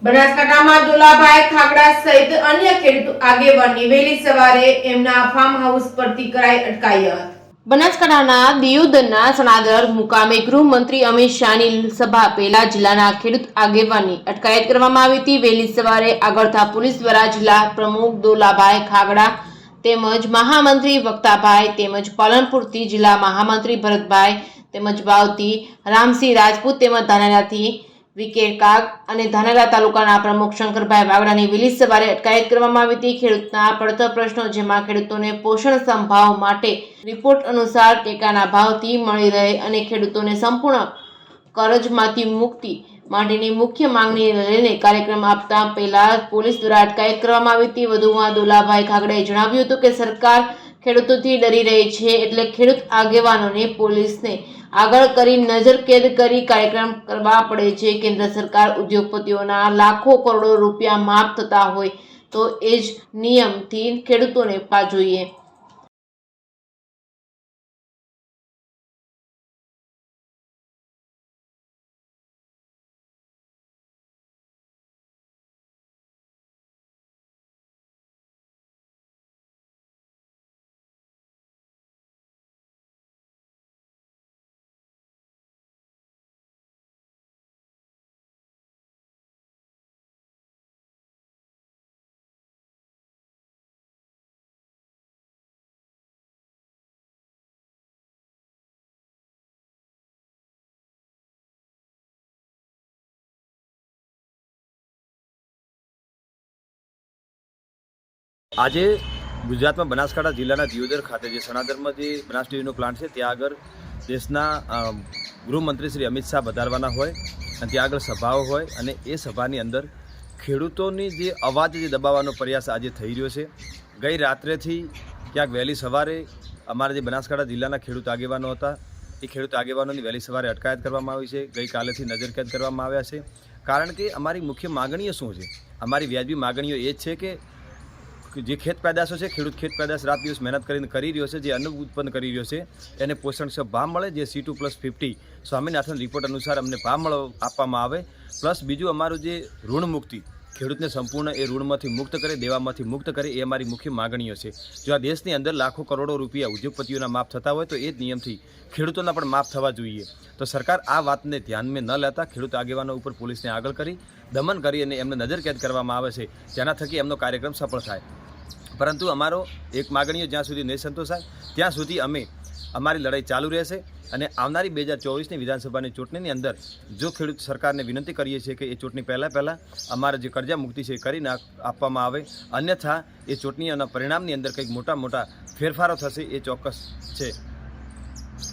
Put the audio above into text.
બનાસકાંઠામાં દુલાભાઈ ખાગડા સહિત અન્ય ખેડૂત આગેવાનની વહેલી સવારે એમના ફાર્મ હાઉસ પરથી કરાઈ અટકાયત। બનાસકાંઠાના દિયોદરના સણાદર મુકામે ગૃહમંત્રી અમિત શાહની સભા પહેલા જિલ્લાના ખેડૂત આગેવાનની અટકાયત કરવામાં આવી હતી। વહેલી સવારે આગળતા પોલીસ દ્વારા જિલ્લા પ્રમુખ દુલાભાઈ ખાગડા તેમજ મહામંત્રી વક્તાભાઈ તેમજ પાલનપુરથી જિલ્લા મહામંત્રી ભરતભાઈ તેમજ વાવથી રામસિંહ રાજપૂત તેમજ ધાનેરાથી વીકે કાગ અને ધાનેરા તાલુકાના પ્રમુખ શંકરભાઈ વાગડાની વહેલી સવારે અટકાયત કરવામાં આવી હતી। ખેડૂતના પડતર પ્રશ્નો જેમાં ખેડૂતોને પોષણ સંભાવ માટે રિપોર્ટ અનુસાર ટેકાના ભાવથી મળી રહે અને ખેડૂતોને સંપૂર્ણ કરજમાંથી મુક્તિ માટેની મુખ્ય માંગણી લઈને કાર્યક્રમ આપતા પહેલા પોલીસ દ્વારા અટકાયત કરવામાં આવી હતી। વધુમાં દુલાભાઈ ખાગડાએ જણાવ્યું હતું કે સરકાર ખેડૂતોથી ડરી રહી છે, એટલે ખેડૂત આગેવાનોને પોલીસને આગળ કરી નજરકેદ કરી કાર્યક્રમ કરવા પડે છે। કેન્દ્ર સરકાર ઉદ્યોગપતિઓના લાખો કરોડો રૂપિયા માફ થતા હોય તો એ જ નિયમથી ખેડૂતોને જોઈએ। આજે ગુજરાતમાં બનાસકાંઠા જિલ્લાના દિયોદર ખાતે જે સણાદરમાં જે બનાસ ડેરીનો પ્લાન્ટ છે ત્યાં આગળ દેશના ગૃહમંત્રી શ્રી અમિત શાહ વધારવાના હોય અને ત્યાં આગળ સભાઓ હોય અને એ સભાની અંદર ખેડૂતોની જે અવાજ જે દબાવવાનો પ્રયાસ આજે થઈ રહ્યો છે। ગઈ રાત્રેથી ક્યાંક વહેલી સવારે અમારા જે બનાસકાંઠા જિલ્લાના ખેડૂત આગેવાનો હતા એ ખેડૂત આગેવાનોની વહેલી સવારે અટકાયત કરવામાં આવી છે। ગઈકાલેથી નજરકેદ કરવામાં આવ્યા છે, કારણ કે અમારી મુખ્ય માગણીઓ શું છે? અમારી વ્યાજબી માગણીઓ એ જ છે કે જે ખેત પેદાશો છે, ખેડૂત ખેત પેદાશ રાત દિવસ મહેનત કરીને કરી રહ્યો છે, જે અન્ન ઉત્પન્ન કરી રહ્યો છે, એને પોષણક્ષમ ભાવ મળે, જે C2+50 સ્વામિનાથન રિપોર્ટ અનુસાર અમને ભાવ આપવામાં આવે, પ્લસ બીજું અમારું જે ઋણ મુક્તિ ખેડૂતને સંપૂર્ણ એ ઋણમાંથી મુક્ત કરે, દેવામાંથી મુક્ત કરે, એ અમારી મુખ્ય માગણીઓ છે। જો આ દેશની અંદર લાખો કરોડો રૂપિયા ઉદ્યોગપતિઓના માફ થતા હોય તો એ જ નિયમથી ખેડૂતોના પણ માફ થવા જોઈએ। તો સરકાર આ વાતને ધ્યાનમાં ન લેતા ખેડૂત આગેવાનો ઉપર પોલીસને આગળ કરી દમન કરી અને એમને નજરકેદ કરવામાં આવે છે, જેના થકી એમનો કાર્યક્રમ સફળ થાય। પરંતુ અમારો એક માગણીઓ જ્યાં સુધી નહીં સંતોષાય ત્યાં સુધી અમે અમારી લડાઈ ચાલુ રહેશે અને આવનારી 2024ની વિધાનસભાની ચૂંટણીની અંદર જો ખેડૂત સરકારને વિનંતી કરીએ છીએ કે એ ચૂંટણી પહેલાં અમારા જે કર્જા મુક્તિ છે એ કરીને આપવામાં આવે, અન્યથા એ ચૂંટણીઓના પરિણામની અંદર કંઈક મોટા ફેરફારો થશે એ ચોક્કસ છે।